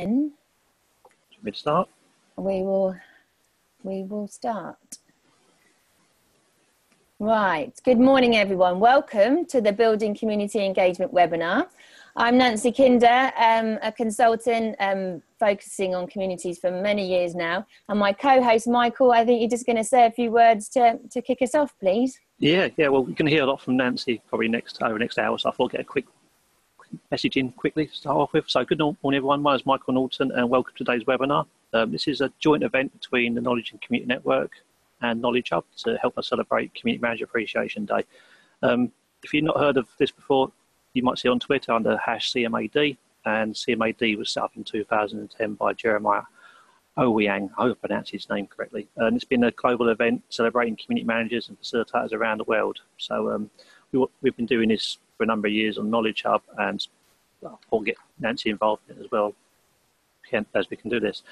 Should we start? We will start. Right, good morning everyone. Welcome to the Building Community Engagement webinar. I'm Nancy Kinder, a consultant focusing on communities for many years now. And my co-host Michael, I think you're just going to say a few words to kick us off, please. Yeah, well, we can hear a lot from Nancy probably over the next hour, so I thought I'd get a quick message in quickly to start off with. So good morning everyone, my name is Michael Norton and welcome to today's webinar. This is a joint event between the Knowledge and Community Network and Knowledge Hub to help us celebrate Community Manager Appreciation Day. If you've not heard of this before, you might see it on Twitter under #CMAD, and CMAD was set up in 2010 by Jeremiah Owyang, I hope I pronounced his name correctly. And it's been a global event celebrating community managers and facilitators around the world. So we've been doing this for a number of years on Knowledge Hub, and I'll get Nancy involved in it as well as we can do this.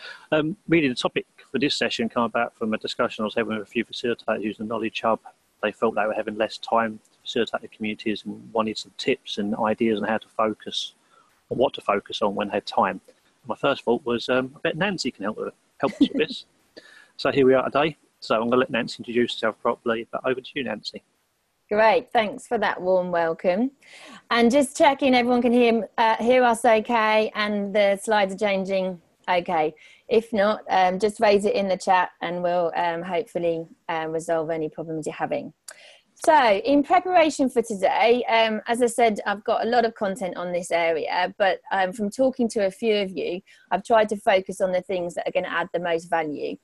Really, the topic for this session came about from a discussion I was having with a few facilitators using the Knowledge Hub. They felt they were having less time to facilitate the communities and wanted some tips and ideas on how to focus, or what to focus on when they had time. My first thought was, I bet Nancy can help us with this. So here we are today. So I'm going to let Nancy introduce herself properly, but over to you, Nancy. Great, thanks for that warm welcome. And just checking everyone can hear us okay and the slides are changing okay. If not, just raise it in the chat and we'll hopefully resolve any problems you're having. So in preparation for today, as I said, I've got a lot of content on this area, but from talking to a few of you, I've tried to focus on the things that are going to add the most value.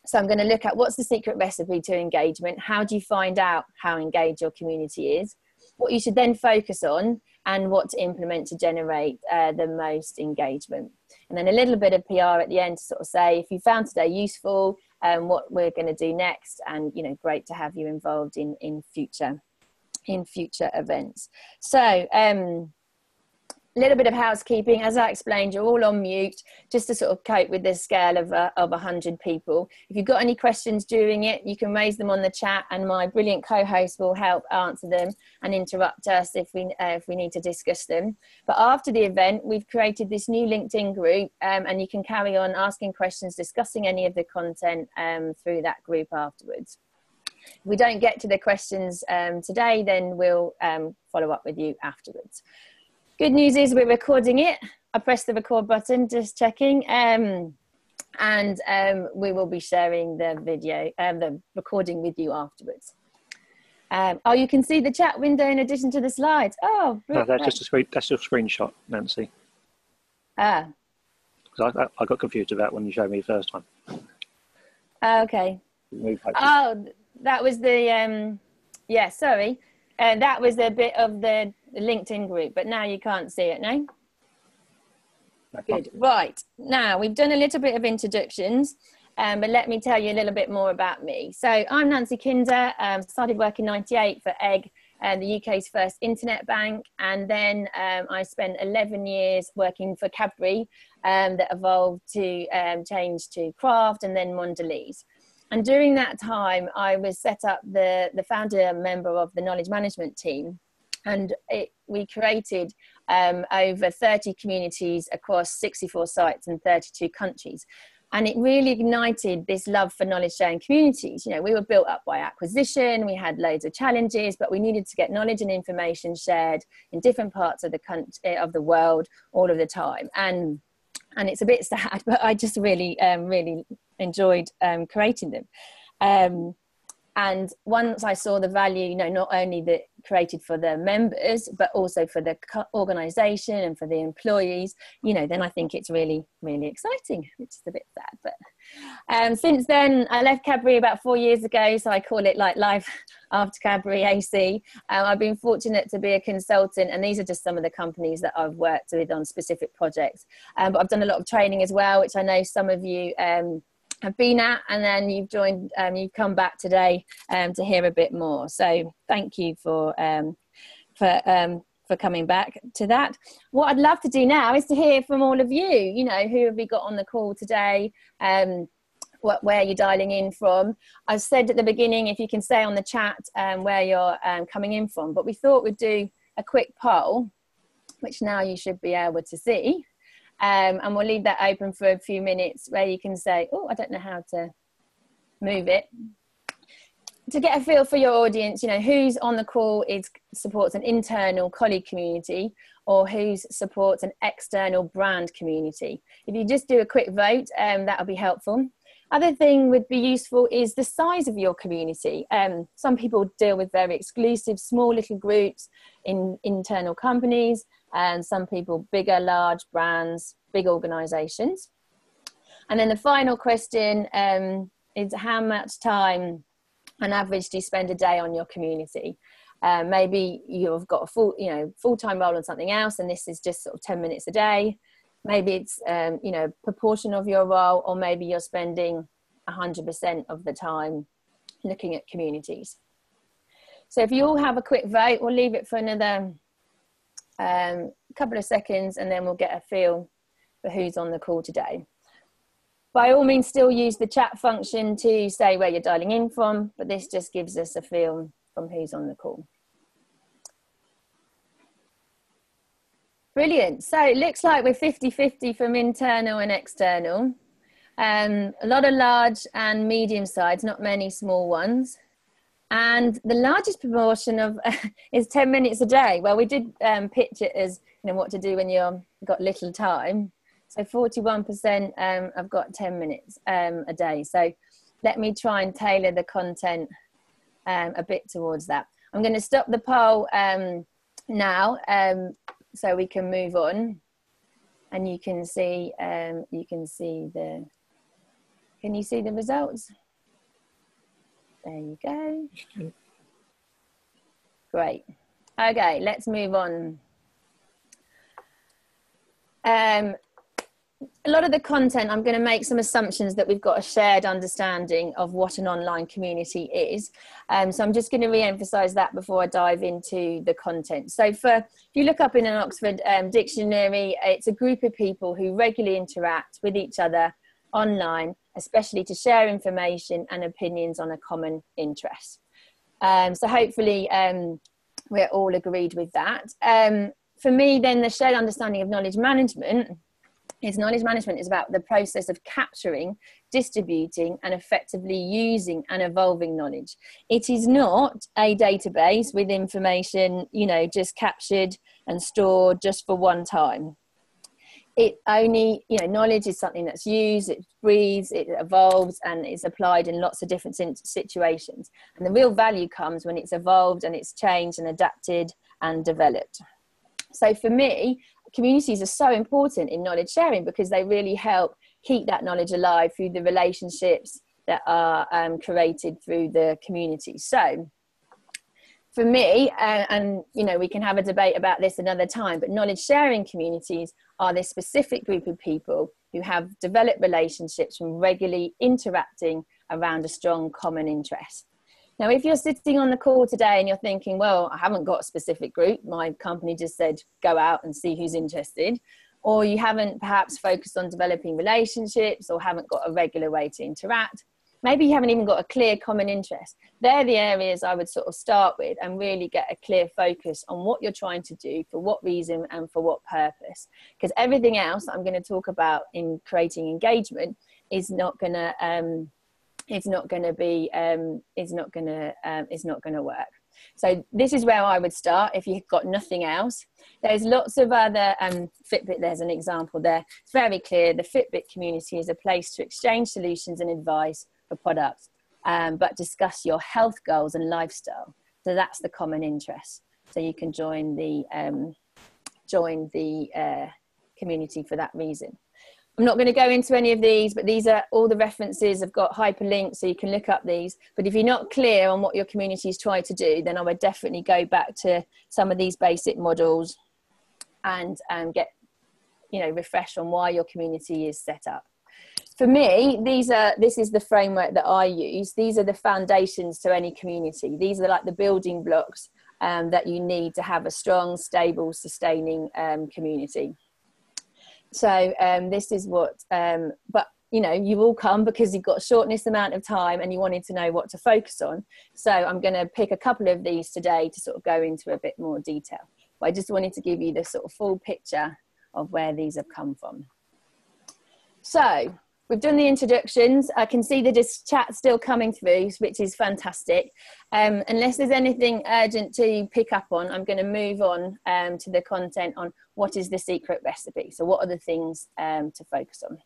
So I'm going to look at what's the secret recipe to engagement, how do you find out how engaged your community is, what you should then focus on, and what to implement to generate the most engagement. And then a little bit of PR at the end to sort of say, if you found today useful, what we're going to do next, and great to have you involved in future events. So a little bit of housekeeping. As I explained, you're all on mute just to sort of cope with this scale of 100 people. If you've got any questions during it, you can raise them on the chat and my brilliant co-host will help answer them and interrupt us if we need to discuss them. But after the event, we've created this new LinkedIn group and you can carry on asking questions, discussing any of the content through that group afterwards. If we don't get to the questions today, then we'll follow up with you afterwards. Good news is we're recording it. I pressed the record button, just checking. And we will be sharing the video, the recording with you afterwards. Oh, you can see the chat window in addition to the slides. Oh, no, that's just a screenshot, Nancy. Ah. Because I got confused about when you showed me the first time. Okay. Oh, that was the, yeah, sorry. That was a bit of the LinkedIn group, but now you can't see it, no? Good. Right. Now, we've done a little bit of introductions, but let me tell you a little bit more about me. So I'm Nancy Kinder, started work in '98 for Egg, the UK's first internet bank, and then I spent 11 years working for Cadbury that evolved to change to Craft and then Mondelez. And during that time, I was set up the founder member of the knowledge management team. And we created over 30 communities across 64 sites in 32 countries. And it really ignited this love for knowledge sharing communities. We were built up by acquisition, we had loads of challenges, but we needed to get knowledge and information shared in different parts of the country, of the world, all of the time. And it's a bit sad, but I just really, really enjoyed creating them. And once I saw the value, not only that created for the members, but also for the organisation and for the employees, then I think it's really, really exciting, which is a bit sad. But since then, I left Cadbury about 4 years ago, so I call it like life after Cadbury AC. I've been fortunate to be a consultant, and these are just some of the companies that I've worked with on specific projects. But I've done a lot of training as well, which I know some of you have been at, and then you've joined, you've come back today to hear a bit more. So thank you for coming back to that. What I'd love to do now is to hear from all of you. Who have we got on the call today? Where you're dialing in from. I said at the beginning, if you can say on the chat where you're coming in from, but we thought we'd do a quick poll, which now you should be able to see. And we'll leave that open for a few minutes where you can say, oh, I don't know how to move it. To get a feel for your audience, you know, who's on the call supports an internal colleague community, or who supports an external brand community. If you just do a quick vote, that'll be helpful. Other thing would be useful is the size of your community. Some people deal with very exclusive, small little groups in internal companies, and some people bigger, large brands, big organizations. And then the final question is how much time on average do you spend a day on your community? Maybe you've got a full-time role on something else, and this is just sort of 10 minutes a day. Maybe it's, proportion of your role, or maybe you're spending 100% of the time looking at communities. So if you all have a quick vote, we'll leave it for another couple of seconds, and then we'll get a feel for who's on the call today. By all means, still use the chat function to say where you're dialing in from, but this just gives us a feel from who's on the call. Brilliant. So it looks like we're 50-50 from internal and external. A lot of large and medium size, not many small ones. And the largest proportion of is 10 minutes a day. Well, we did pitch it as, what to do when you've got little time. So 41% have got 10 minutes a day. So let me try and tailor the content a bit towards that. I'm going to stop the poll now so we can move on, and you can see can you see the results? There you go. Great. Okay, let's move on. A lot of the content, I'm going to make some assumptions that we've got a shared understanding of what an online community is. So I'm just going to re-emphasize that before I dive into the content. So if you look up in an Oxford dictionary, it's a group of people who regularly interact with each other online, especially to share information and opinions on a common interest. So hopefully we're all agreed with that. For me, then, the shared understanding of knowledge management is about the process of capturing, distributing, and effectively using and evolving knowledge. It is not a database with information, just captured and stored just for one time. It only, knowledge is something that's used, it breathes, it evolves, and it's applied in lots of different situations. And the real value comes when it's evolved and it's changed and adapted and developed. So for me, communities are so important in knowledge sharing because they really help keep that knowledge alive through the relationships that are created through the community. So for me, and we can have a debate about this another time, but knowledge sharing communities are this specific group of people who have developed relationships from regularly interacting around a strong common interest. Now, if you're sitting on the call today and you're thinking, well, I haven't got a specific group, my company just said, go out and see who's interested, or you haven't perhaps focused on developing relationships or haven't got a regular way to interact, maybe you haven't even got a clear common interest. They're the areas I would sort of start with and really get a clear focus on what you're trying to do, for what reason and for what purpose. Because everything else I'm going to talk about in creating engagement is not going to work. So this is where I would start if you've got nothing else. There's lots of other, Fitbit, there's an example there. It's very clear the Fitbit community is a place to exchange solutions and advice for products, but discuss your health goals and lifestyle. So that's the common interest. So you can join the community for that reason. I'm not going to go into any of these, but these are all the references. I've got hyperlinks so you can look up these. But if you're not clear on what your community is trying to do, then I would definitely go back to some of these basic models and get, refresh on why your community is set up. For me, this is the framework that I use. These are the foundations to any community. These are like the building blocks that you need to have a strong, stable, sustaining community. So this is what, but you all come because you've got a shortness amount of time and you wanted to know what to focus on. So I'm going to pick a couple of these today to sort of go into a bit more detail. But I just wanted to give you the sort of full picture of where these have come from. So we've done the introductions. I can see the chat still coming through, which is fantastic. Unless there's anything urgent to pick up on, I'm going to move on to the content on what is the secret recipe. So what are the things to focus on?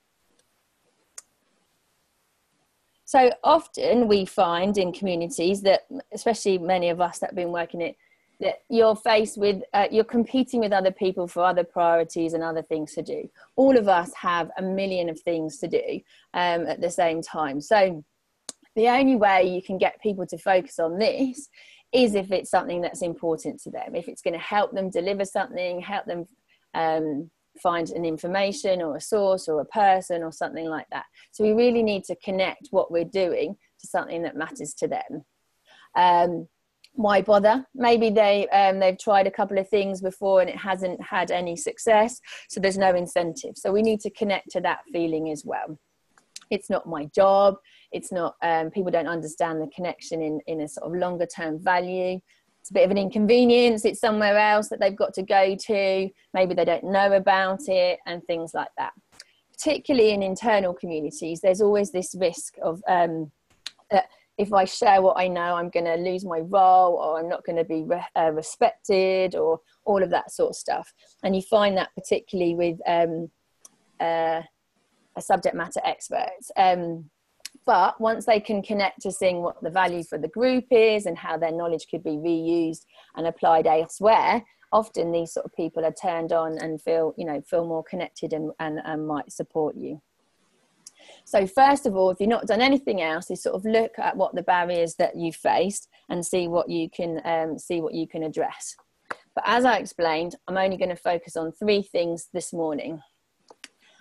So often we find in communities that, especially many of us that have been working it, that you're faced with, you're competing with other people for other priorities and other things to do. All of us have a million of things to do at the same time. So the only way you can get people to focus on this is if it's something that's important to them, if it's going to help them deliver something, help them find an information or a source or a person or something like that. So we really need to connect what we're doing to something that matters to them. Why bother? Maybe they've tried a couple of things before and it hasn't had any success, so there's no incentive. So we need to connect to that feeling as well. It's not my job. It's not, people don't understand the connection in a sort of longer term value. It's a bit of an inconvenience. It's somewhere else that they've got to go to. Maybe they don't know about it and things like that. Particularly in internal communities, there's always this risk of if I share what I know, I'm going to lose my role, or I'm not going to be respected, or all of that sort of stuff. And you find that particularly with a subject matter experts. But once they can connect to seeing what the value for the group is and how their knowledge could be reused and applied elsewhere, often these sort of people are turned on and feel more connected and might support you. So first of all, if you've not done anything else, is sort of look at what the barriers that you faced and see what you can address. But as I explained, I'm only going to focus on 3 things this morning.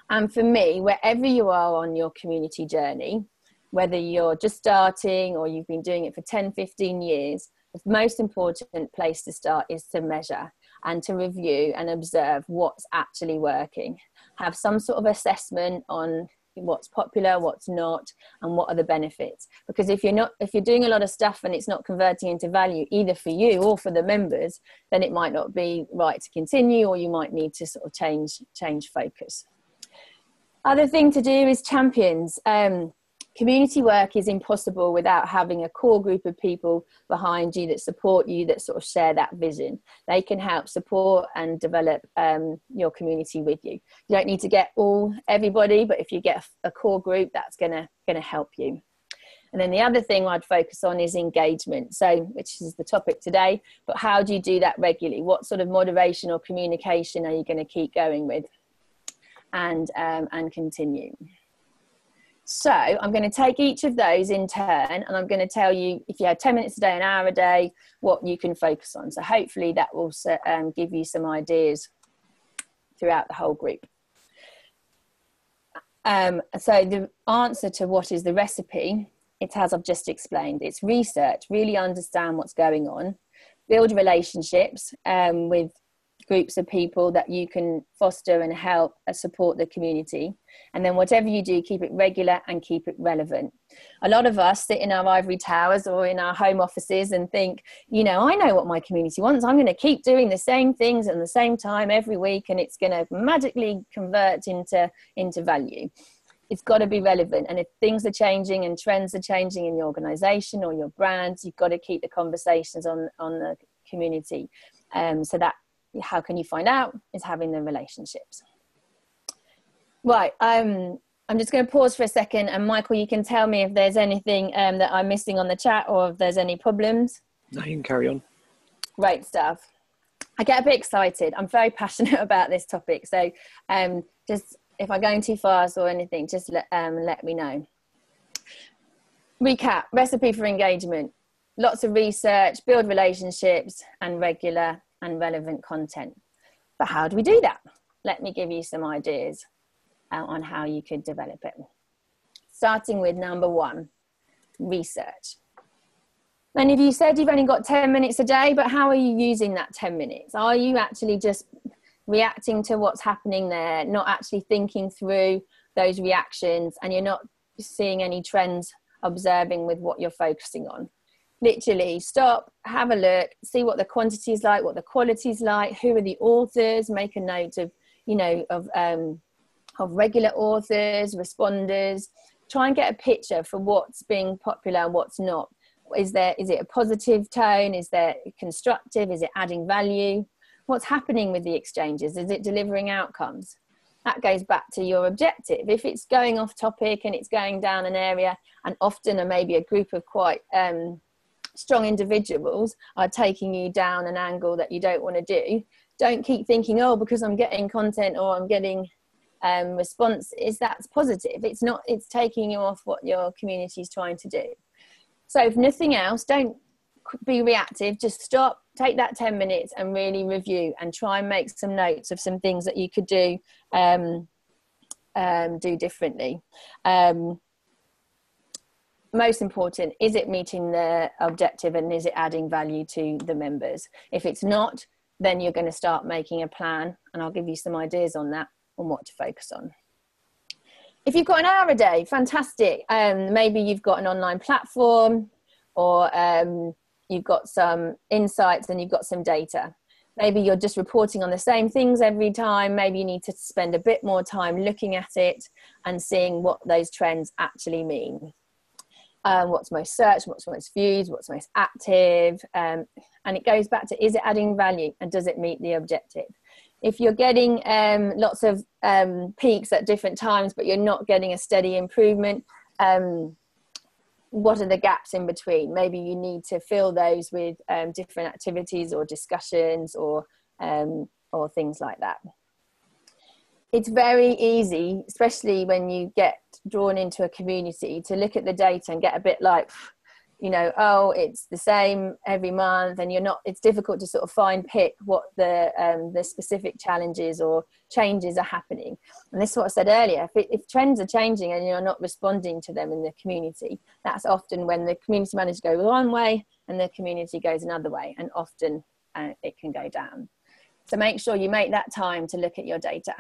And for me, wherever you are on your community journey, whether you're just starting or you've been doing it for 10, 15 years, the most important place to start is to measure and to review and observe what's actually working. Have some sort of assessment on what's popular, what's not, and what are the benefits. Because if you're doing a lot of stuff and it's not converting into value either for you or for the members, then it might not be right to continue, or you might need to sort of change focus. Other thing to do is champions. Community work is impossible without having a core group of people behind you that support you, that sort of share that vision. They can help support and develop your community with you. You don't need to get everybody, but if you get a core group, that's gonna help you. And then the other thing I'd focus on is engagement. So, which is the topic today, but how do you do that regularly? What sort of moderation or communication are you going to keep going with and continue? So I'm going to take each of those in turn, and I'm going to tell you, if you have 10 minutes a day, an hour a day, what you can focus on. So hopefully that will give you some ideas throughout the whole group. So the answer to what is the recipe, it's as I've just explained. It's research, really understand what's going on, build relationships with groups of people that you can foster and help support the community. And then whatever you do, keep it regular and keep it relevant. A lot of us sit in our ivory towers or in our home offices and think, I know what my community wants. I'm going to keep doing the same things at the same time every week, and it's going to magically convert into value. It's got to be relevant. And if things are changing and trends are changing in your organization or your brands, you've got to keep the conversations on the community. So that, how can you find out, is having the relationships. Right, I'm just going to pause for a second, and Michael, you can tell me if there's anything that I'm missing on the chat, or if there's any problems. No, you can carry on. Great stuff. I get a bit excited. I'm very passionate about this topic, so just if I'm going too fast or anything, just let me know. Recap, recipe for engagement. Lots of research, build relationships, and regular and relevant content. But how do we do that? Let me give you some ideas on how you could develop it. Starting with number 1, research. Many of you said you've only got 10 minutes a day, but how are you using that 10 minutes? Are you actually just reacting to what's happening there, not actually thinking through those reactions, and you're not seeing any trends, observing with what you're focusing on? Literally stop, have a look, see what the quantity is like, what the quality is like, who are the authors, make a note of you know, of regular authors, responders. Try and get a picture for what's being popular and what's not. Is it a positive tone? Is there constructive? Is it adding value? What's happening with the exchanges? Is it delivering outcomes? That goes back to your objective. If it's going off topic and it's going down an area, and often maybe a group of quite strong individuals are taking you down an angle that you don't want to do, don't keep thinking, oh, because I'm getting content or I'm getting responses, that's positive. It's not, it's taking you off what your community is trying to do. So if nothing else, don't be reactive, just stop, take that 10 minutes and really review and try and make some notes of some things that you could do differently. Most important, is it meeting the objective and is it adding value to the members? If it's not, then you're going to start making a plan, and I'll give you some ideas on that, on what to focus on. If you've got an hour a day, fantastic. Maybe you've got an online platform, or you've got some insights and you've got some data. Maybe you're just reporting on the same things every time. Maybe you need to spend a bit more time looking at it and seeing what those trends actually mean. What's most searched, what's most viewed, what's most active. And it goes back to, is it adding value and does it meet the objective? If you're getting lots of peaks at different times, but you're not getting a steady improvement, what are the gaps in between? Maybe you need to fill those with different activities or discussions or things like that. It's very easy, especially when you get drawn into a community, to look at the data and get a bit like, you know, oh, it's the same every month, and you're not, it's difficult to sort of pick what the specific challenges or changes are happening. And this is what I said earlier, if trends are changing and you're not responding to them in the community, that's often when the community manager goes one way and the community goes another way, and often it can go down. So make sure you make that time to look at your data.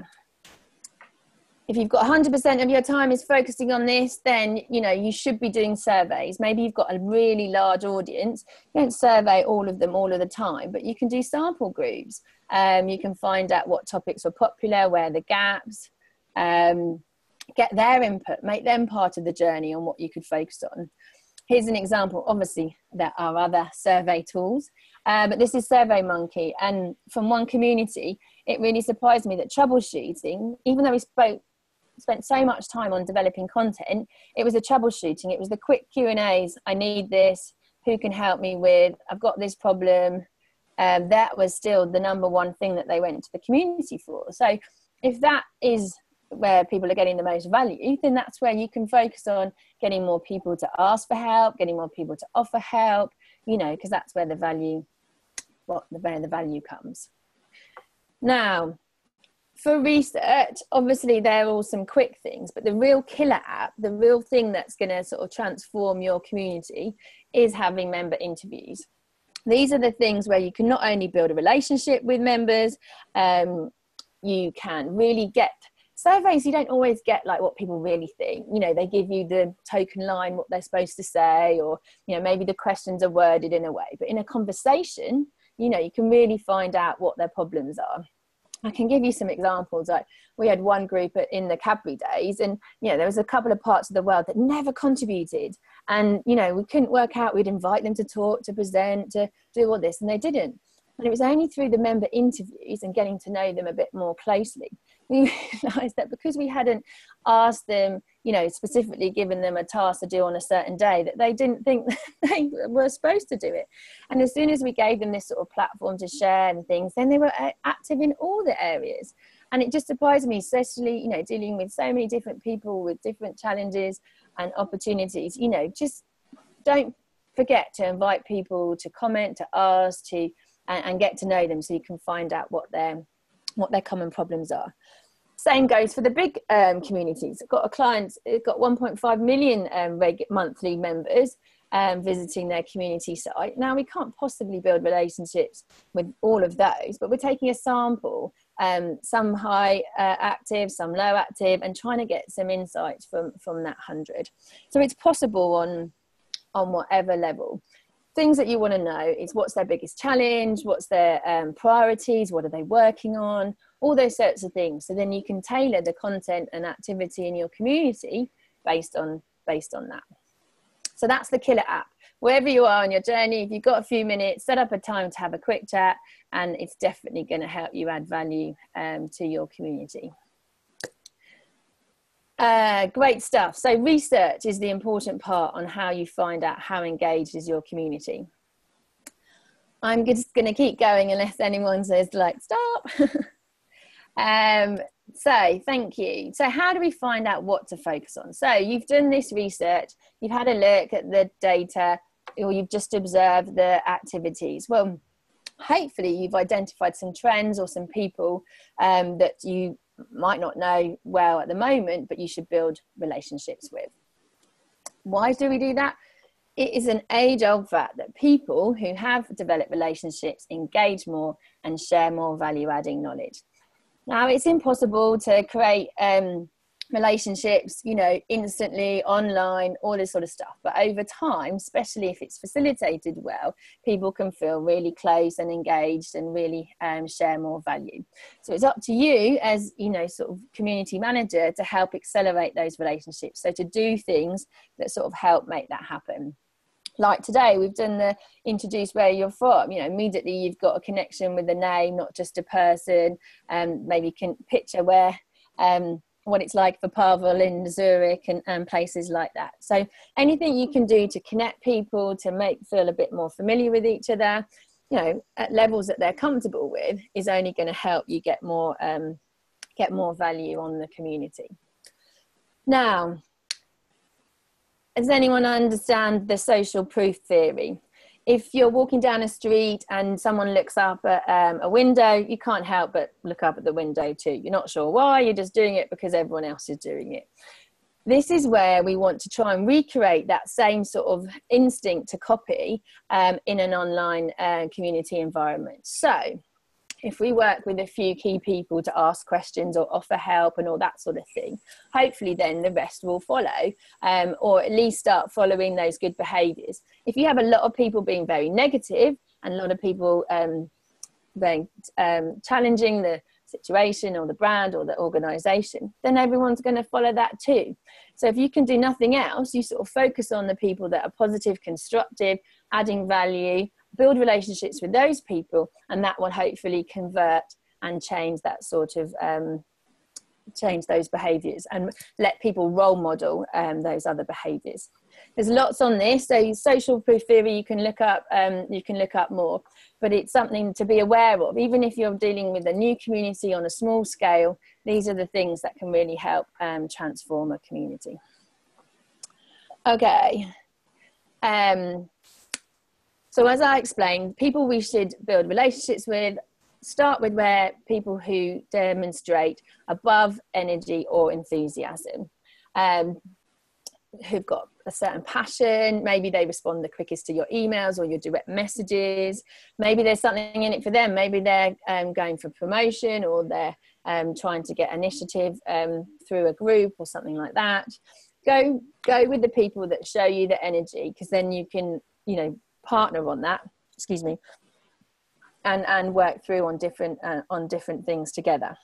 If you've got 100% of your time is focusing on this, then, you know, you should be doing surveys. Maybe you've got a really large audience. You don't survey all of them all of the time, but you can do sample groups. You can find out what topics were popular, where are the gaps, get their input, make them part of the journey on what you could focus on. Here's an example. Obviously, there are other survey tools, but this is SurveyMonkey. And from one community, it really surprised me that troubleshooting, even though we spent so much time on developing content, it was the troubleshooting, it was the quick Q&As. I need this, who can help me with, I've got this problem. That was still the number one thing that they went to the community for. So if that is where people are getting the most value, then that's where you can focus on getting more people to ask for help, getting more people to offer help, you know, because that's where the value, where the value comes. Now, for research, obviously there are all some quick things, but the real killer app, the real thing that's going to sort of transform your community, is having member interviews. These are the things where you can not only build a relationship with members, you can really get surveys. You don't always get like what people really think. You know, they give you the token line, what they're supposed to say, or, you know, maybe the questions are worded in a way, but in a conversation, you know, you can really find out what their problems are. I can give you some examples. Like, we had one group in the Cadbury days, and, you know, there was a couple of parts of the world that never contributed, and, you know, we couldn't work out, we'd invite them to talk, to present, to do all this, and they didn't. And it was only through the member interviews and getting to know them a bit more closely, we realised that because we hadn't asked them, you know, specifically given them a task to do on a certain day, that they didn't think they were supposed to do it. And as soon as we gave them this sort of platform to share and things, then they were active in all the areas. And it just surprised me, especially, you know, dealing with so many different people with different challenges and opportunities. You know, just don't forget to invite people to comment, to ask, to and get to know them, so you can find out what their common problems are. Same goes for the big communities. I've got a client, it's got 1.5 million monthly members visiting their community site. Now, we can't possibly build relationships with all of those, but we're taking a sample, some high active, some low active, and trying to get some insights from that 100. So it's possible on whatever level. things that you want to know is what's their biggest challenge, what's their priorities, what are they working on, all those sorts of things. So then you can tailor the content and activity in your community based on that. So that's the killer app. Wherever you are on your journey, if you've got a few minutes, set up a time to have a quick chat, and it's definitely going to help you add value to your community. Great stuff. So research is the important part on how you find out how engaged is your community. I'm just going to keep going unless anyone says like stop. So thank you. So how do we find out what to focus on? So you've done this research, you've had a look at the data, or you've just observed the activities. Well, hopefully you've identified some trends or some people that you might not know well at the moment, but you should build relationships with. Why do we do that? It is an age-old fact that people who have developed relationships engage more and share more value-adding knowledge. Now, it's impossible to create relationships, you know, instantly online, all this sort of stuff. But over time, especially if it's facilitated well, people can feel really close and engaged and really share more value. So it's up to you as, you know, sort of community manager to help accelerate those relationships. So to do things that sort of help make that happen. Like today, we've done the introduce where you're from. You know, immediately you've got a connection with the name, not just a person. Maybe you can picture where what it's like for Pavel in Zurich and places like that. So anything you can do to connect people, to make feel a bit more familiar with each other, you know, at levels that they're comfortable with, is only going to help you get more value on the community. Now, does anyone understand the social proof theory? If you're walking down a street and someone looks up at a window, you can't help but look up at the window too. You're not sure why, you're just doing it because everyone else is doing it. This is where we want to try and recreate that same sort of instinct to copy in an online community environment. So if we work with a few key people to ask questions or offer help and all that sort of thing, hopefully then the rest will follow, or at least start following those good behaviours. If you have a lot of people being very negative and a lot of people being challenging the situation or the brand or the organisation, then everyone's going to follow that too. So if you can do nothing else, you sort of focus on the people that are positive, constructive, adding value, build relationships with those people, and that will hopefully convert and change that sort of change those behaviors and let people role model those other behaviors. There's lots on this, so social proof theory you can look up more, but it's something to be aware of. Even if you're dealing with a new community on a small scale, these are the things that can really help transform a community. Okay. So as I explained, people we should build relationships with, start with where people who demonstrate above energy or enthusiasm, who've got a certain passion. Maybe they respond the quickest to your emails or your direct messages. Maybe there's something in it for them. Maybe they're going for promotion, or they're trying to get initiative through a group or something like that. Go with the people that show you the energy, because then you can, you know, partner on that, excuse me, and work through on different things together.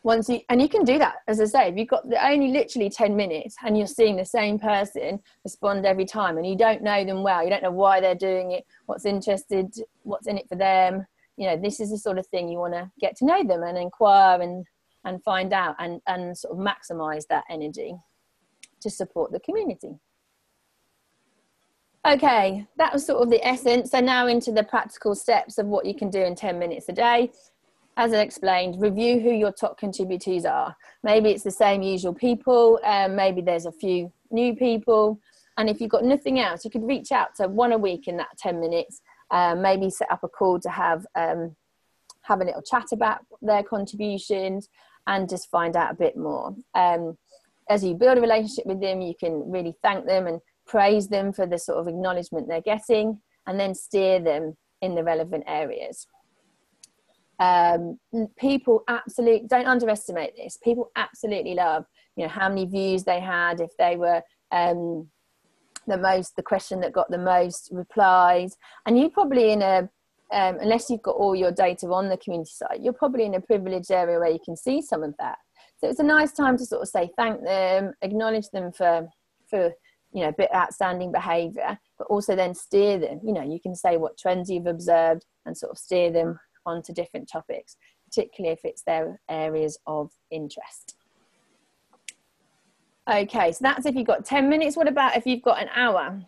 And you can do that, as I say, if you've got only literally 10 minutes and you're seeing the same person respond every time, and you don't know them well, you don't know why they're doing it, what's in it for them, you know, this is the sort of thing you want to get to know them and inquire and find out and sort of maximize that energy to support the community. Okay, that was sort of the essence. So now into the practical steps of what you can do in 10 minutes a day. As I explained, review who your top contributors are. Maybe it's the same usual people, maybe there's a few new people. And if you've got nothing else, you could reach out to one a week in that 10 minutes, maybe set up a call to have a little chat about their contributions and just find out a bit more. As you build a relationship with them, you can really thank them and praise them for the sort of acknowledgement they're getting, and then steer them in the relevant areas. People absolutely, don't underestimate this, people absolutely love, you know, how many views they had, if they were the question that got the most replies. And you probably in a, unless you've got all your data on the community site, you're probably in a privileged area where you can see some of that. So it's a nice time to sort of say thank them, acknowledge them for you know, a bit outstanding behaviour, but also then steer them. You know, you can say what trends you've observed and sort of steer them onto different topics, particularly if it's their areas of interest. Okay, so that's if you've got 10 minutes. What about if you've got an hour?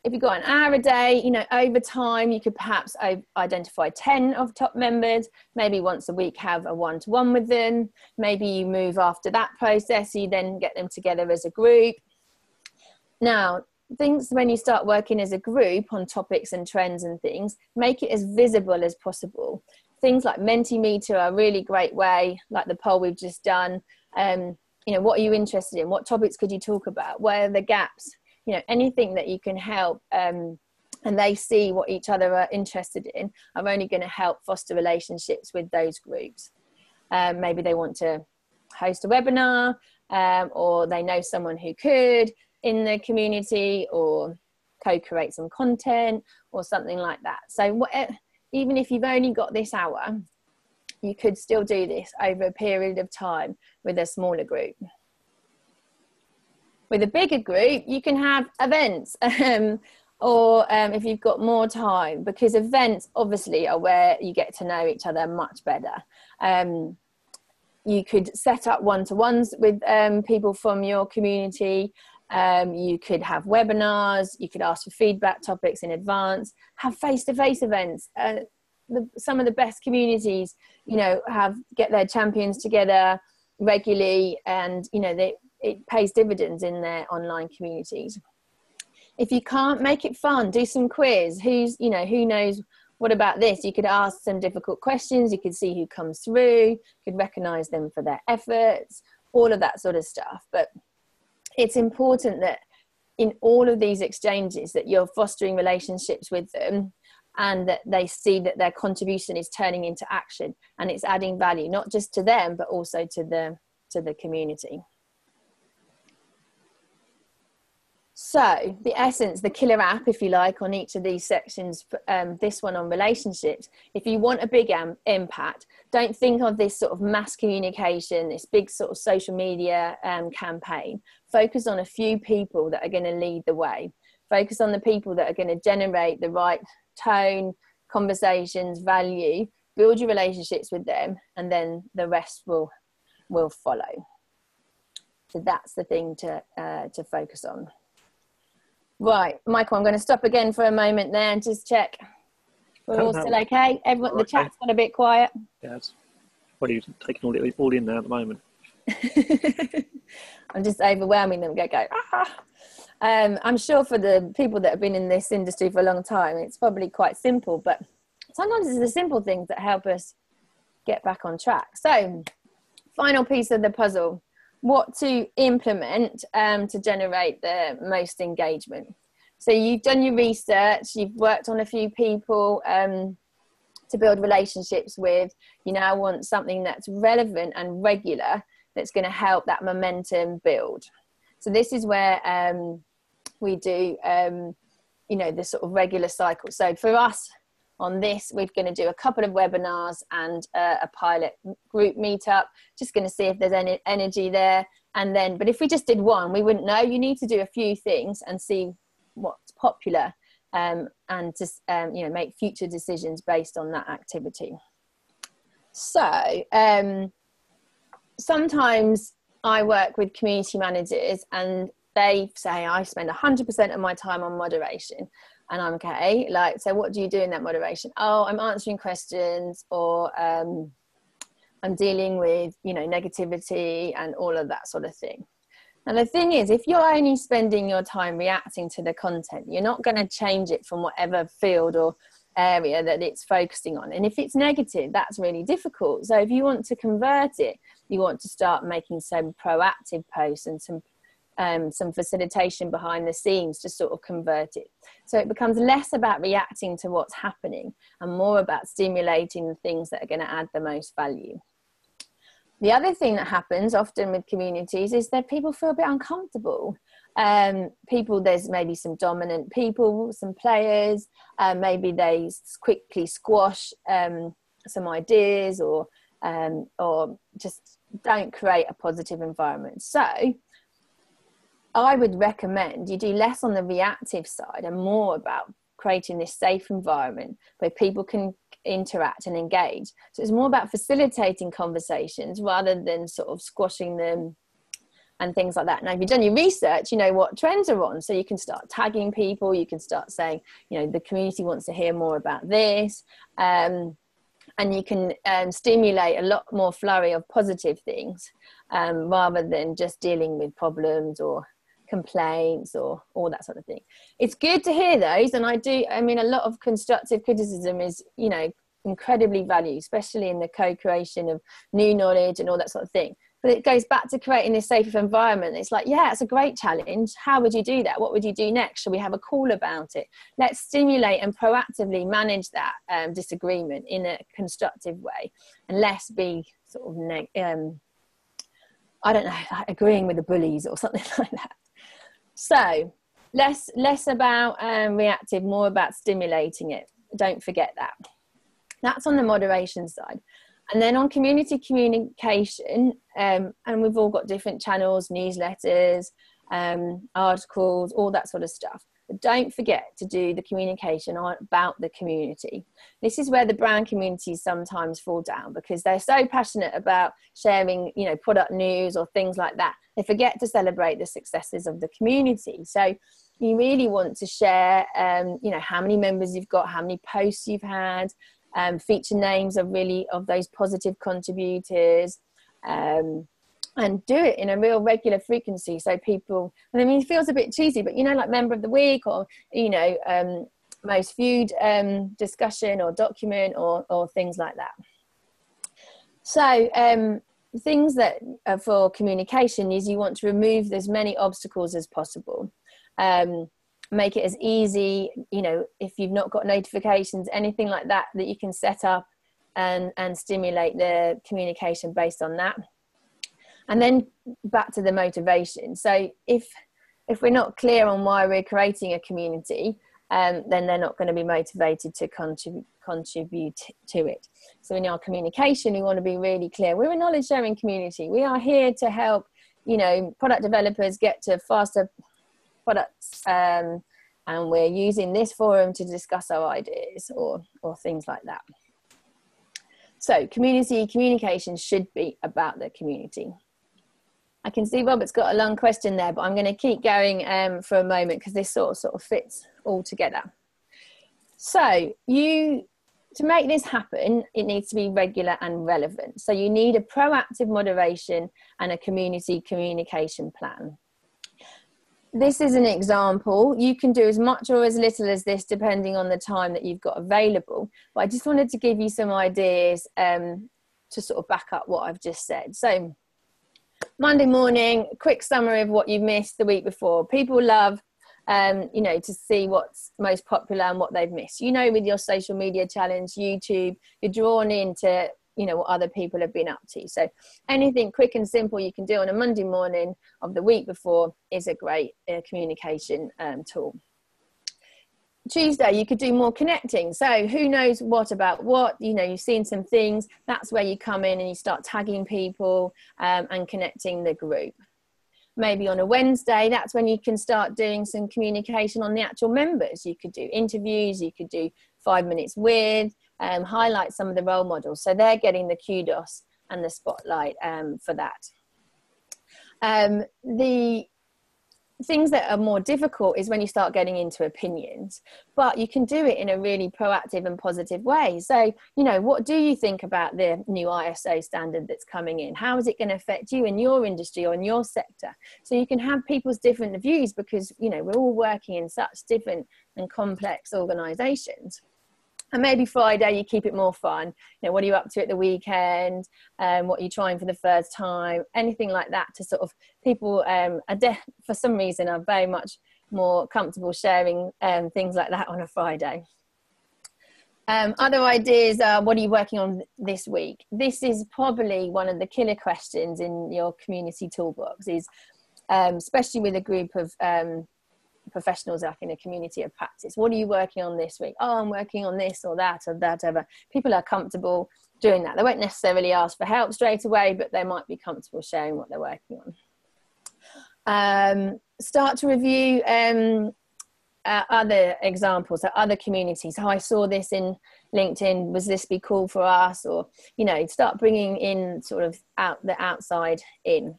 If you've got an hour a day, you know, over time, you could perhaps identify 10 of top members, maybe once a week have a one-to-one with them. Maybe you move after that process, you then get them together as a group. Now, things when you start working as a group on topics and trends and things, make it as visible as possible. Things like Mentimeter are a really great way, like the poll we've just done. You know, what are you interested in? What topics could you talk about? Where are the gaps? You know, anything that you can help and they see what each other are interested in are only going to help foster relationships with those groups. Maybe they want to host a webinar or they know someone who could in the community, or co-create some content or something like that. So even if you've only got this hour, you could still do this over a period of time with a smaller group. With a bigger group, you can have events or if you've got more time, because events obviously are where you get to know each other much better. You could set up one-to-ones with people from your community. You could have webinars, you could ask for feedback topics in advance, have face-to-face events. Some of the best communities, you know, get their champions together regularly, and, you know, it pays dividends in their online communities. If you can't make it fun, do some quiz. Who knows what about this? You could ask some difficult questions, you could see who comes through, you could recognize them for their efforts, all of that sort of stuff. But it's important that in all of these exchanges that you're fostering relationships with them, and that they see that their contribution is turning into action and it's adding value, not just to them, but also to the community. So the essence, the killer app, if you like, on each of these sections, this one on relationships, if you want a big impact, don't think of this sort of mass communication, this big sort of social media campaign. Focus on a few people that are going to lead the way. Focus on the people that are going to generate the right tone, conversations, value, build your relationships with them, and then the rest will follow. So that's the thing to focus on. Right, Michael, I'm going to stop again for a moment there and just check we're all still okay. Everyone, the chat's got a bit quiet. Yeah, it's probably taking all in there at the moment. I'm just overwhelming them. Go. I'm sure for the people that have been in this industry for a long time, it's probably quite simple, but sometimes it's the simple things that help us get back on track. So, final piece of the puzzle. What to implement to generate the most engagement. So you've done your research, you've worked on a few people to build relationships with. You now want something that's relevant and regular that's going to help that momentum build. So this is where we do, you know, the sort of regular cycle. So for us on this, we're going to do a couple of webinars and a pilot group meetup, just going to see if there's any energy there. And then, but if we just did one, we wouldn't know. You need to do a few things and see what's popular and just, you know, make future decisions based on that activity. So sometimes I work with community managers and they say, I spend 100% of my time on moderation. And I'm okay, like, so what do you do in that moderation? Oh, I'm answering questions, or I'm dealing with, you know, negativity and all of that sort of thing. And the thing is, if you're only spending your time reacting to the content, you're not going to change it from whatever field or area that it's focusing on. And if it's negative, that's really difficult. So if you want to convert it, you want to start making some proactive posts and some facilitation behind the scenes to sort of convert it. So it becomes less about reacting to what's happening and more about stimulating the things that are going to add the most value. The other thing that happens often with communities is that people feel a bit uncomfortable. People, there's maybe some dominant people, some players, maybe they quickly squash some ideas, or just don't create a positive environment. So I would recommend you do less on the reactive side and more about creating this safe environment where people can interact and engage. So it's more about facilitating conversations rather than sort of squashing them and things like that. Now, if you've done your research, you know what trends are on, so you can start tagging people, you can start saying, you know, the community wants to hear more about this, and you can stimulate a lot more flurry of positive things, rather than just dealing with problems or complaints or all that sort of thing. It's good to hear those, and I mean a lot of constructive criticism is, you know, incredibly valued, especially in the co-creation of new knowledge and all that sort of thing. But it goes back to creating this safe environment. It's like, yeah, it's a great challenge. How would you do that? What would you do next? Should we have a call about it? Let's stimulate and proactively manage that disagreement in a constructive way, and less be sort of I don't know, like agreeing with the bullies or something like that. So less about reactive, more about stimulating it. Don't forget that. That's on the moderation side. And then on community communication, and we've all got different channels, newsletters, articles, all that sort of stuff. But don't forget to do the communication about the community. This is where the brand communities sometimes fall down, because they're so passionate about sharing, you know, product news or things like that. They forget to celebrate the successes of the community. So you really want to share, you know, how many members you've got, how many posts you've had, feature names of those positive contributors, and do it in a real regular frequency, so people, and I mean, it feels a bit cheesy, but you know, like member of the week, or you know, most viewed discussion or document, or things like that. So things that are for communication is you want to remove as many obstacles as possible. Make it as easy, you know, if you've not got notifications, anything like that, that you can set up and stimulate the communication based on that. And then back to the motivation. So if we're not clear on why we're creating a community, then they're not going to be motivated to contribute to it. So in our communication, we want to be really clear. We're a knowledge sharing community. We are here to help, you know, product developers get to faster products, and we're using this forum to discuss our ideas, or things like that. So community communication should be about the community. I can see Robert's got a long question there, but I'm going to keep going for a moment, because this sort of fits all together. So to make this happen, it needs to be regular and relevant. So you need a proactive moderation and a community communication plan. This is an example. You can do as much or as little as this, depending on the time that you've got available. But I just wanted to give you some ideas to sort of back up what I've just said. So Monday morning, quick summary of what you've missed the week before. People love, you know, to see what's most popular and what they've missed. You know, with your social media challenge, YouTube, you're drawn into, you know, what other people have been up to. So anything quick and simple you can do on a Monday morning of the week before is a great communication tool. Tuesday, you could do more connecting. So who knows what about what, you know, you've seen some things. That's where you come in and you start tagging people and connecting the group. Maybe on a Wednesday, that's when you can start doing some communication on the actual members. You could do interviews, you could do 5 minutes with, highlight some of the role models. So they're getting the kudos and the spotlight for that. The things that are more difficult is when you start getting into opinions, but you can do it in a really proactive and positive way. So, you know, what do you think about the new ISO standard that's coming in? How is it going to affect you in your industry or in your sector? So you can have people's different views, because, you know, we're all working in such different and complex organizations. And maybe Friday, you keep it more fun. You know, what are you up to at the weekend? What are you trying for the first time? Anything like that, to sort of, people for some reason are very much more comfortable sharing things like that on a Friday. Other ideas are, what are you working on this week? This is probably one of the killer questions in your community toolbox, is especially with a group of professionals like in a community of practice. What are you working on this week? Oh, I'm working on this or that or that. People are comfortable doing that. They won't necessarily ask for help straight away, but they might be comfortable sharing what they're working on. Start to review other examples, so other communities. I saw this in LinkedIn, was this be cool for us? Or, you know, start bringing in sort of the outside in.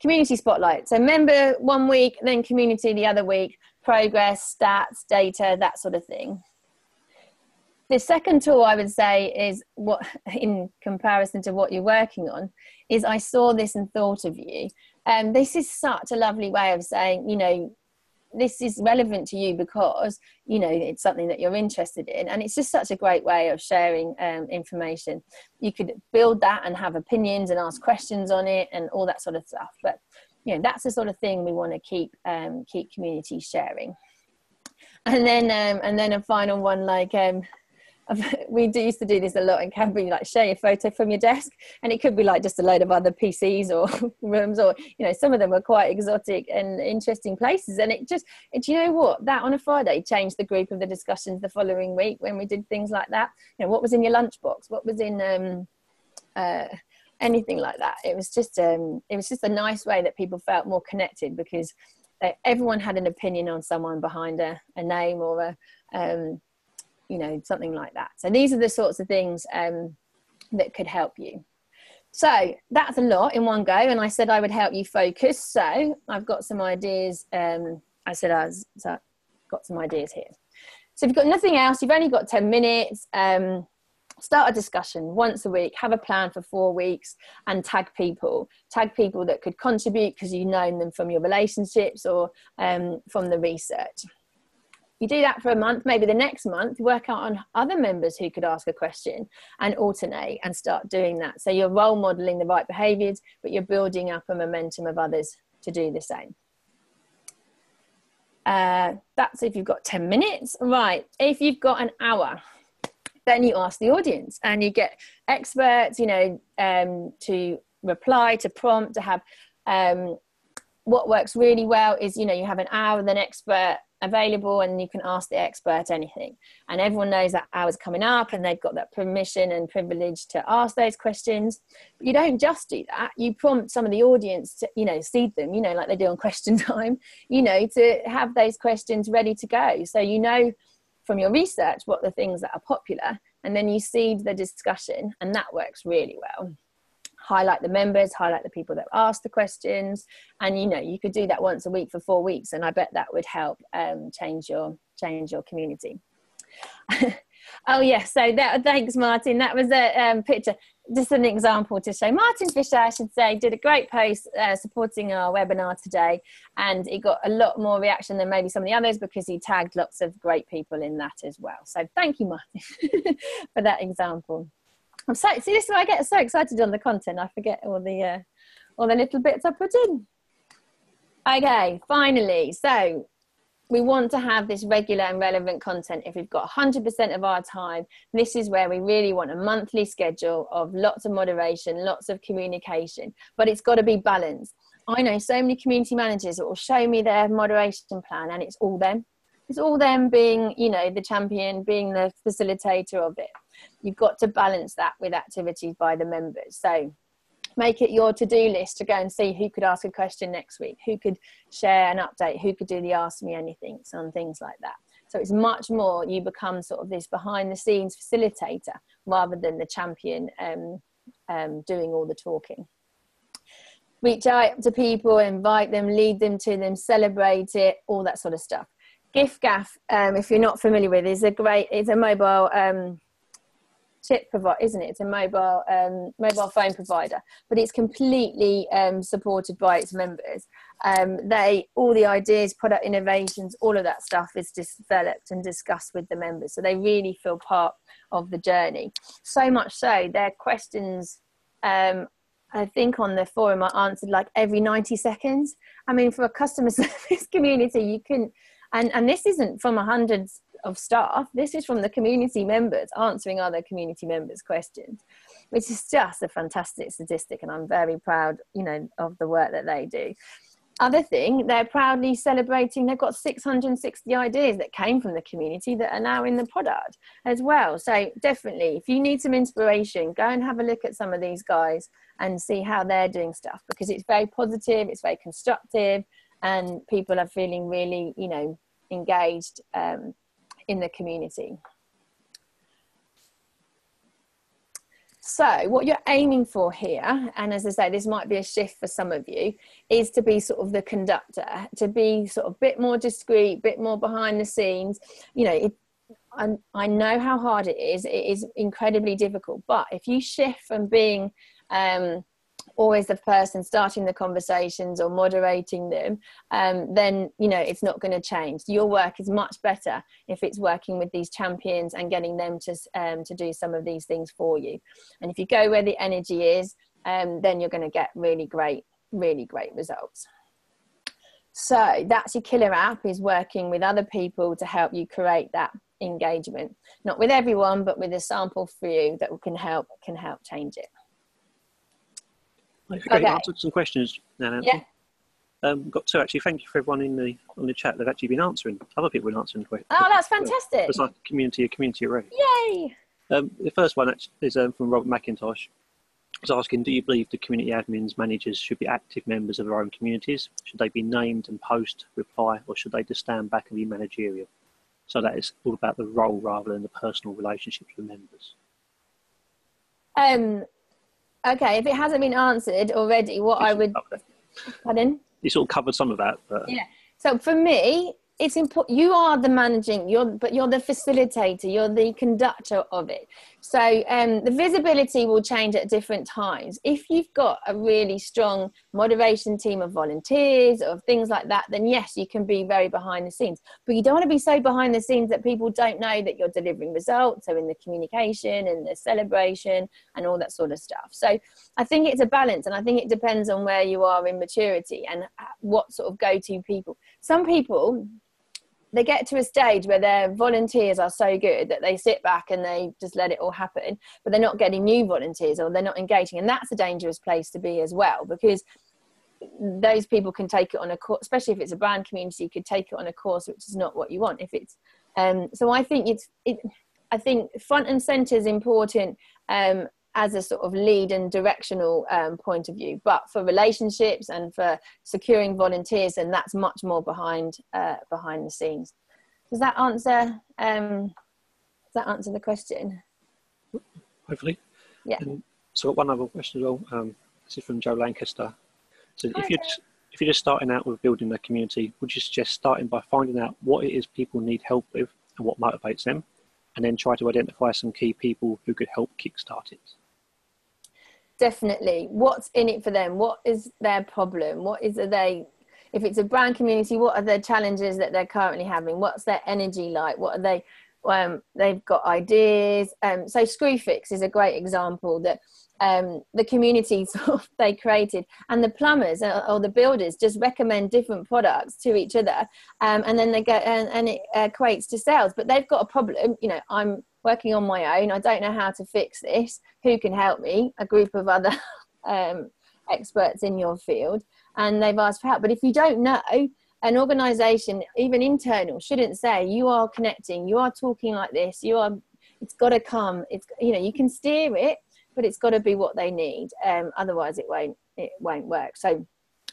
Community spotlight. So member one week, then community the other week, progress, stats, data, that sort of thing. The second tool I would say is, what in comparison to what you're working on, is I saw this and thought of you. This is such a lovely way of saying, you know, this is relevant to you because, you know, it's something that you're interested in, and it's just such a great way of sharing information. You could build that and have opinions and ask questions on it and all that sort of stuff. But, you know, that's the sort of thing we want to keep communities sharing. And then a final one, like we used to do this a lot in Canberra, like share your photo from your desk, and it could be like just a load of other PCs or rooms, or, you know, some of them were quite exotic and interesting places. And it you know what, that on a Friday changed the group of the discussions the following week when we did things like that. You know, what was in your lunchbox, what was in anything like that. It was just a nice way that people felt more connected, because everyone had an opinion on someone behind a name or you know, something like that. So these are the sorts of things that could help you. So that's a lot in one go, and I said I would help you focus. So I've got some ideas. I've got some ideas here. So if you've got nothing else, you've only got 10 minutes, start a discussion once a week, have a plan for 4 weeks, and tag people that could contribute because you've known them from your relationships or from the research. You do that for a month, maybe the next month, work out on other members who could ask a question and alternate and start doing that. So you're role modeling the right behaviours, but you're building up a momentum of others to do the same. That's if you've got 10 minutes. Right, if you've got an hour, then you ask the audience and you get experts, you know, to reply, to prompt, to have, what works really well is, you know, you have an hour with an expert available and you can ask the expert anything, and everyone knows that hour's coming up and they've got that permission and privilege to ask those questions. But you don't just do that, you prompt some of the audience to, you know, seed them, you know, like they do on Question Time, you know, to have those questions ready to go. So you know from your research what the things that are popular, and then you seed the discussion, and that works really well. Highlight the members, highlight the people that ask the questions, and, you know, you could do that once a week for 4 weeks, and I bet that would help change your community. Oh yeah, so thanks Martin, that was a picture, just an example to show. Martin Fisher, I should say, did a great post supporting our webinar today, and it got a lot more reaction than maybe some of the others because he tagged lots of great people in that as well. So thank you, Martin, for that example. I'm so, see, this is why I get so excited on the content. I forget all the little bits I put in. Okay, finally, so we want to have this regular and relevant content. If we've got 100% of our time, this is where we really want a monthly schedule of lots of moderation, lots of communication, but it's got to be balanced. I know so many community managers that will show me their moderation plan and it's all them. It's all them being, you know, the champion, being the facilitator of it. You've got to balance that with activities by the members. So make it your to-do list to go and see who could ask a question next week, who could share an update, who could do the Ask Me Anything, some things like that. So it's much more, you become sort of this behind the scenes facilitator rather than the champion doing all the talking. Reach out to people, invite them, lead them to them, celebrate it, all that sort of stuff. GiftGaff, if you're not familiar with, it's a mobile chip provider, isn't it? It's a mobile phone provider, but it's completely supported by its members. All the ideas, product innovations, all of that stuff is developed and discussed with the members, so they really feel part of the journey. So much so, their questions, I think on the forum, are answered like every 90 seconds. I mean, for a customer service community, you can. And this isn't from hundreds of staff, this is from the community members answering other community members' questions. which is just a fantastic statistic. And I'm very proud, you know, of the work that they do. Other thing, they're proudly celebrating, they've got 660 ideas that came from the community that are now in the product as well. So definitely, if you need some inspiration, go and have a look at some of these guys and see how they're doing stuff, because it's very positive, it's very constructive, and people are feeling really, you know, engaged in the community. So what you're aiming for here, and as I say, this might be a shift for some of you, is to be sort of the conductor, to be sort of a bit more discreet, a bit more behind the scenes. You know, I know how hard it is. It is incredibly difficult. But if you shift from being always the person starting the conversations or moderating them, then, you know, it's not going to change. Your work is much better if it's working with these champions and getting them to do some of these things for you. And if you go where the energy is, then you're going to get really great results. So that's your killer app, is working with other people to help you create that engagement. Not with everyone, but with a sample few that can help change it. Okay, answered some questions now, Nancy. Yeah. Got two actually. Thank you for everyone on the chat. They've actually been answering. Other people have been answering questions. Oh, that's fantastic! It's like a community already. Yay! The first one actually is from Robert McIntosh. He's asking, do you believe the community admins, managers should be active members of their own communities? Should they be named and post, reply, or should they just stand back and be managerial? So that is all about the role rather than the personal relationships with members. Okay, if it hasn't been answered already, what I would... Pardon? You sort of covered some of that. But... Yeah. So for me, it's important. You are the managing, but you're the facilitator, you're the conductor of it. So the visibility will change at different times. If you've got a really strong moderation team of volunteers or things like that, then yes, you can be very behind the scenes. But you don't want to be so behind the scenes that people don't know that you're delivering results. So in the communication and the celebration and all that sort of stuff. So I think it's a balance, and I think it depends on where you are in maturity and what sort of go-to people. Some people, they get to a stage where their volunteers are so good that they sit back and they just let it all happen, but they're not getting new volunteers or they're not engaging. And that's a dangerous place to be as well, because those people can take it on a course, especially if it's a brand community, you could take it on a course which is not what you want. If it's so I think I think front and center is important as a sort of lead and directional point of view, but for relationships and for securing volunteers, and that's much more behind the scenes. Does that answer the question? Hopefully. Yeah. So one other question as well. This is from Joe Lancaster. So if you're just starting out with building a community, would you suggest starting by finding out what it is people need help with and what motivates them, and then try to identify some key people who could help kickstart it? Definitely. What's in it for them? What is their problem? If it's a brand community, what are the challenges that they're currently having? What's their energy like? What are they, they've got ideas. So Screwfix is a great example that the community sort of they created, and the plumbers or the builders just recommend different products to each other, and then they get and it equates to sales. But they've got a problem. You know, I'm working on my own. I don't know how to fix this. Who can help me? A group of other experts in your field, and they've asked for help. But if you don't know, an organization, even internal, shouldn't say you are connecting, you are talking like this, it's got to come. It's, you know, you can steer it, but it's got to be what they need. Otherwise it won't work. So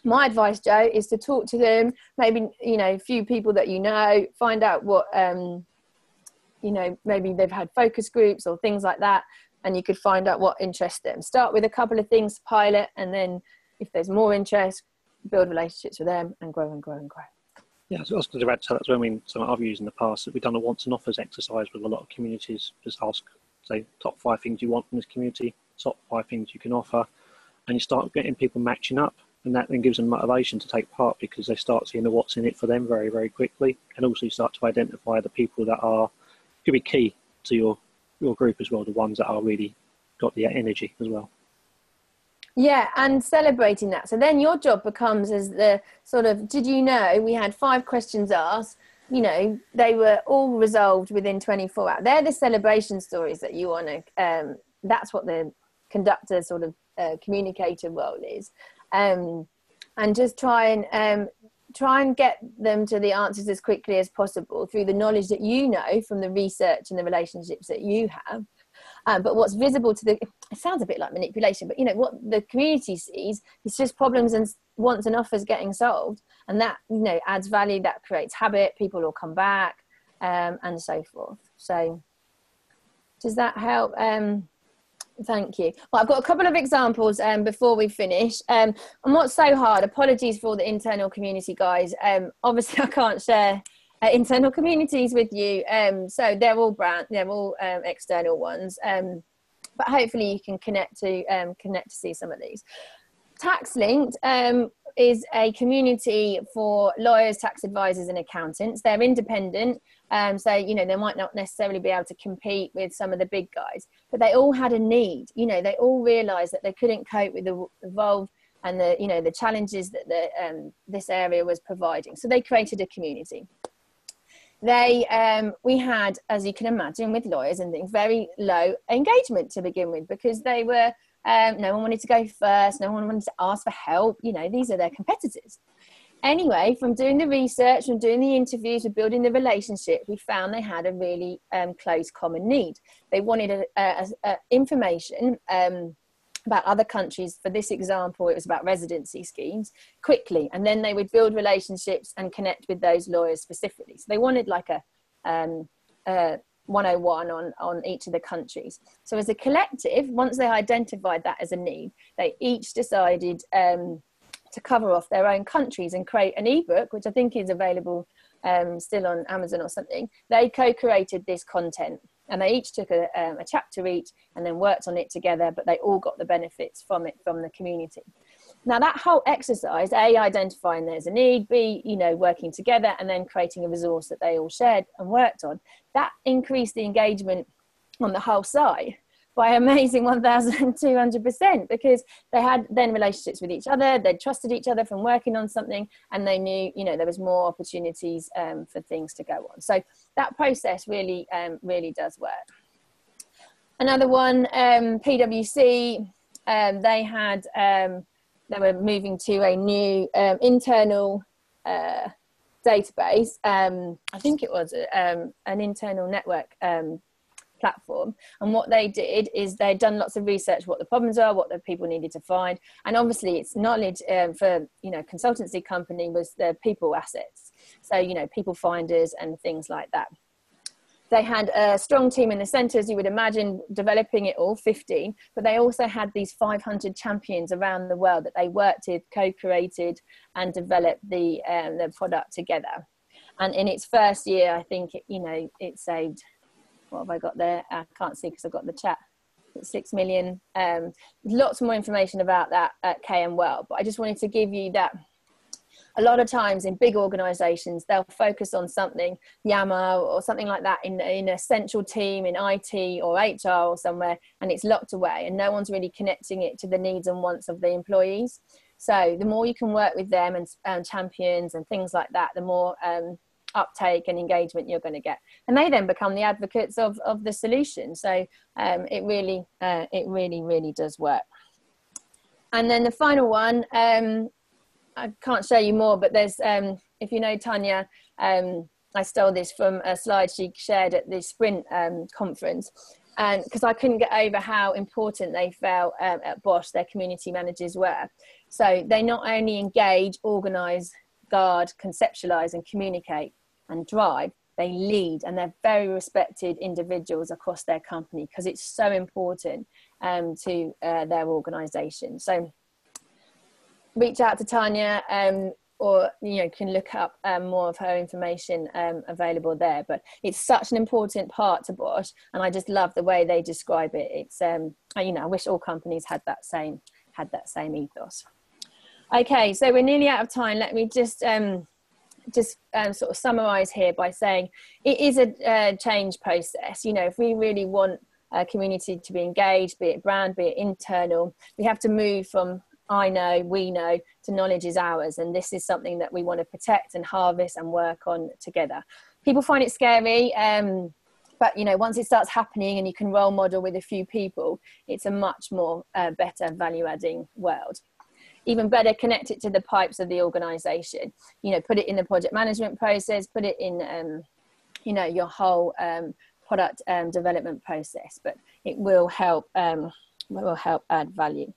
my advice, Joe, is to talk to them, maybe, you know, a few people that you know, find out what, you know, maybe they've had focus groups or things like that, and you could find out what interests them. Start with a couple of things to pilot, and then if there's more interest, build relationships with them and grow and grow and grow. Yeah, so I was going to add to that as well. I mean, something I've used in the past, that we've done a wants and offers exercise with a lot of communities. Just ask, say, top 5 things you want from this community, top 5 things you can offer, and you start getting people matching up, and that then gives them motivation to take part, because they start seeing the what's in it for them very, very quickly, and also you start to identify the people that could be key to your group as well, the ones that are really got the energy as well. Yeah, and celebrating that. So then your job becomes as the sort of, did you know we had 5 questions asked, you know, they were all resolved within 24 hours. They're the celebration stories that you want to, that's what the conductor sort of communicator role is, and just try and get them to the answers as quickly as possible through the knowledge that you know from the research and the relationships that you have. But what's visible to it sounds a bit like manipulation, but you know what the community sees is just problems and wants and offers getting solved, and that, you know, adds value, that creates habit, people will come back, and so forth. So does that help? Thank you. Well, I've got a couple of examples before we finish. And what's so hard, apologies for the internal community guys. Obviously I can't share internal communities with you, so they're all external ones, but hopefully you can connect to see some of these. Tax Linked is a community for lawyers, tax advisors and accountants. They're independent, so you know, they might not necessarily be able to compete with some of the big guys, but they all had a need. You know, they all realized that they couldn't cope with the evolve and the, you know, the challenges that this area was providing, so they created a community. We had, as you can imagine with lawyers and things, very low engagement to begin with, because they were, no one wanted to go first, no one wanted to ask for help, you know, these are their competitors. Anyway, from doing the research, from doing the interviews, and building the relationship, we found they had a really close common need. They wanted information about other countries. For this example, it was about residency schemes quickly, and then they would build relationships and connect with those lawyers specifically. So they wanted like a 101 on each of the countries. So as a collective, once they identified that as a need, they each decided to cover off their own countries and create an ebook, which I think is available still on Amazon or something. They co-created this content, and they each took a chapter each and then worked on it together, but they all got the benefits from it, from the community. Now that whole exercise, A, identifying there's a need, B, you know, working together, and then creating a resource that they all shared and worked on, that increased the engagement on the whole site by amazing 1,200%, because they had then relationships with each other, they trusted each other from working on something, and they knew, you know, there was more opportunities for things to go on. So that process really, really does work. Another one, PwC, they were moving to a new internal database. I think it was an internal network platform, and what they did is they'd done lots of research, what the problems are, what the people needed to find, and obviously it's knowledge for, you know, consultancy company was the people assets, so, you know, people finders and things like that. They had a strong team in the centre, as you would imagine, developing it all, 15, but they also had these 500 champions around the world that they worked with, co-created and developed the product together. And in its first year, I think, you know, it saved, what have I got there? I can't see because I've got the chat. It's 6 million. Lots more information about that at KM World, but I just wanted to give you that. A lot of times in big organizations, they'll focus on something, Yammer or something like that in a central team in IT or HR or somewhere, and it's locked away and no one's really connecting it to the needs and wants of the employees. So the more you can work with them and champions and things like that, the more uptake and engagement you're going to get, and they then become the advocates of the solution. So it really does work. And then the final one, I can't show you more, but there's if you know Tanya, I stole this from a slide she shared at the Sprint conference, and because I couldn't get over how important they felt at Bosh, their community managers were. So they not only engage, organise, guard, conceptualise and communicate and drive, they lead, and they're very respected individuals across their company because it's so important to their organisation. So reach out to Tanya, or you know, can look up more of her information available there. But it's such an important part to Bosh, and I just love the way they describe it. It's you know, I wish all companies had that same ethos. Okay, so we're nearly out of time. Let me just sort of summarize here by saying it is a change process. You know, if we really want a community to be engaged, be it brand, be it internal, we have to move from I know, we know, to knowledge is ours. And this is something that we want to protect and harvest and work on together. People find it scary. But, you know, once it starts happening and you can role model with a few people, it's a much more better value adding world. Even better, connect it to the pipes of the organization, you know, put it in the project management process, put it in, you know, your whole product development process, but it will help add value.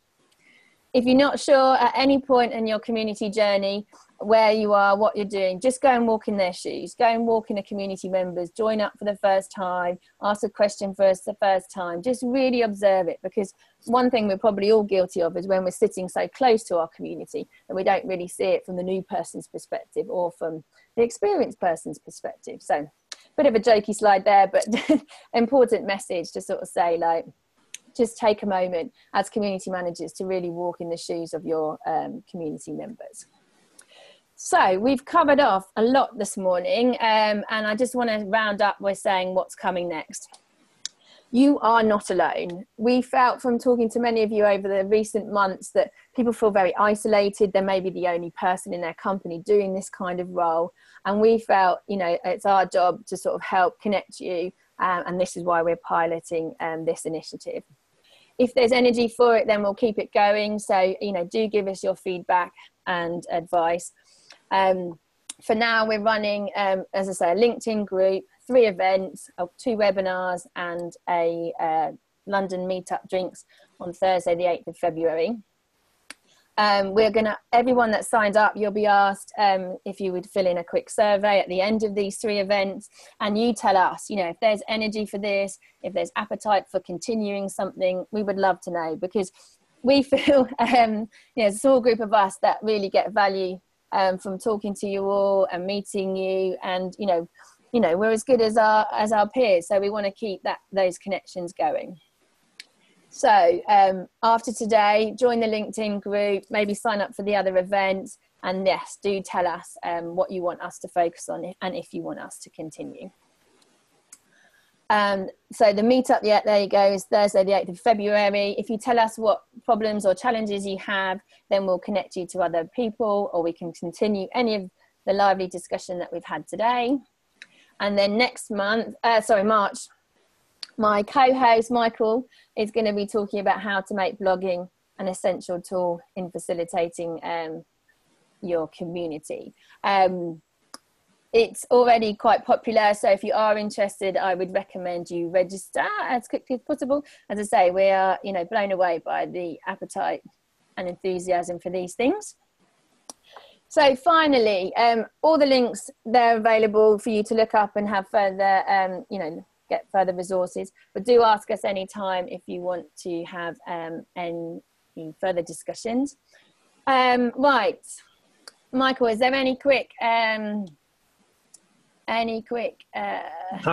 If you're not sure at any point in your community journey where you are, what you're doing, just go and walk in their shoes, go and walk in a community members, join up for the first time, ask a question for us the first time, just really observe it, because one thing we're probably all guilty of is when we're sitting so close to our community and we don't really see it from the new person's perspective or from the experienced person's perspective. So bit of a jokey slide there, but important message to sort of say, like, just take a moment as community managers to really walk in the shoes of your community members. So we've covered off a lot this morning, and I just want to round up by saying what's coming next. You are not alone. We felt from talking to many of you over the recent months that people feel very isolated. They may be the only person in their company doing this kind of role. And we felt, you know, it's our job to sort of help connect you. And this is why we're piloting this initiative. If there's energy for it, then we'll keep it going. So, you know, do give us your feedback and advice. For now, we're running, as I say, a LinkedIn group, 3 events, 2 webinars, and a London Meetup drinks on Thursday, the 8th of February. We're going to, everyone that signed up, you'll be asked if you would fill in a quick survey at the end of these 3 events, and you tell us, you know, if there's energy for this, if there's appetite for continuing something, we would love to know, because we feel, you know, a small group of us that really get value from talking to you all and meeting you, and you know we're as good as our peers, so we want to keep those connections going. So after today, join the LinkedIn group, maybe sign up for the other events, and yes, do tell us what you want us to focus on and if you want us to continue. So the meetup, yeah, there you go, is Thursday the 8th of February. If you tell us what problems or challenges you have, then we'll connect you to other people, or we can continue any of the lively discussion that we've had today. And then next month, March, my co-host Michael is going to be talking about how to make blogging an essential tool in facilitating your community. It's already quite popular, so if you are interested, I would recommend you register as quickly as possible. As I say, we are, you know, blown away by the appetite and enthusiasm for these things. So finally, all the links, they're available for you to look up and have further, you know, get further resources. But do ask us anytime if you want to have any further discussions. Right, Michael, is there any quick... No,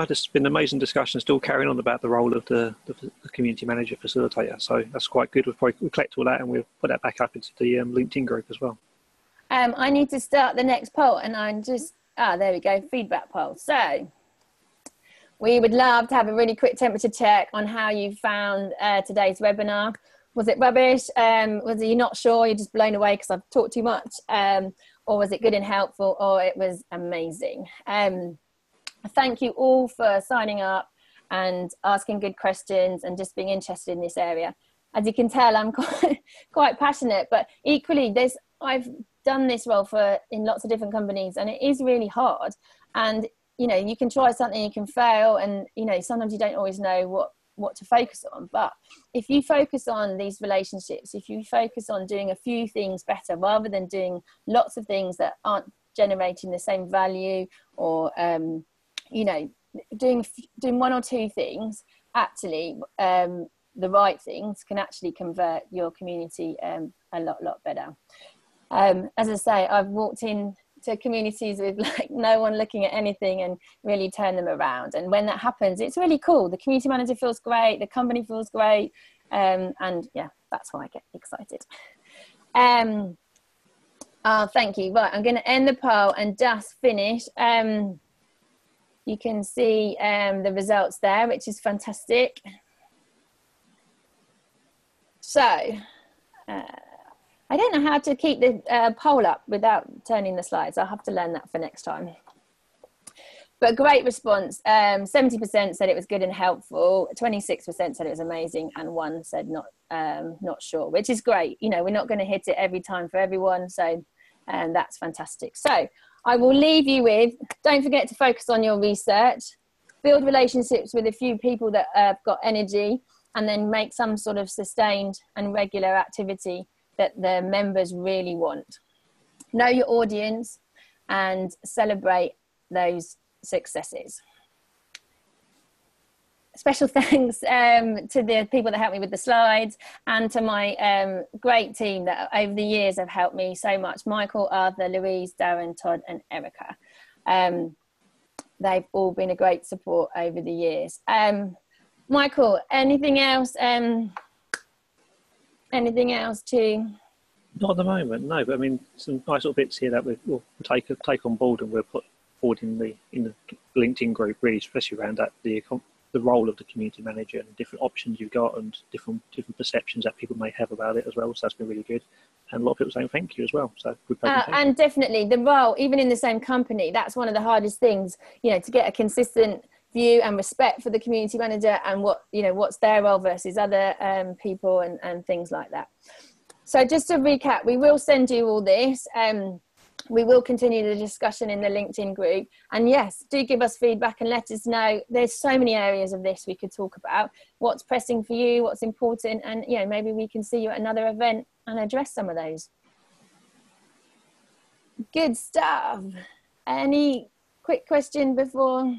it's been an amazing discussion, still carrying on about the role of the community manager facilitator. So that's quite good. We'll collect all that and we'll put that back up into the LinkedIn group as well. I need to start the next poll, and I'm just, there we go, feedback poll. So we would love to have a really quick temperature check on how you found today's webinar. Was it rubbish? Was you not sure? You're just blown away because I've talked too much? Or was it good and helpful, or it was amazing? Thank you all for signing up and asking good questions and just being interested in this area. As you can tell, I'm quite passionate, but equally I've done this role in lots of different companies, and it is really hard. And, you know, you can try something, you can fail, and, you know, sometimes you don't always know what to focus on. But if you focus on these relationships, if you focus on doing a few things better rather than doing lots of things that aren't generating the same value, or you know, doing 1 or 2 things, actually the right things can actually convert your community a lot better. As I say, I've walked into communities with like no one looking at anything and really turn them around. And when that happens, it's really cool. The community manager feels great. The company feels great. And yeah, that's why I get excited. Thank you. Right, I'm going to end the poll and just finish. You can see the results there, which is fantastic. So, I don't know how to keep the poll up without turning the slides. I'll have to learn that for next time. But great response. 70% said it was good and helpful. 26% said it was amazing, and 1 said not sure, which is great. You know, we're not going to hit it every time for everyone, so that's fantastic. So I will leave you with, don't forget to focus on your research, build relationships with a few people that have got energy, and then make some sort of sustained and regular activity that the members really want. Know your audience and celebrate those successes. Special thanks to the people that helped me with the slides, and to my great team that over the years have helped me so much. Michael, Arthur, Louise, Darren, Todd and Erica. They've all been a great support over the years. Michael, anything else? Anything else to? Not at the moment, no. But I mean, some nice little bits here that we'll take on board, and we'll put forward in the LinkedIn group, really, especially around that the role of the community manager and different options you've got, and different perceptions that people may have about it as well. So that's been really good, and a lot of people saying thank you as well. So good presentation. And definitely the role, even in the same company, that's one of the hardest things, you know, to get a consistent view and respect for the community manager and what, you know, what's their role versus other people and things like that. So just to recap, we will send you all this. We will continue the discussion in the LinkedIn group. And yes, do give us feedback and let us know. There's so many areas of this we could talk about. What's pressing for you, what's important, and, you know, maybe we can see you at another event and address some of those. Good stuff. Any quick question before?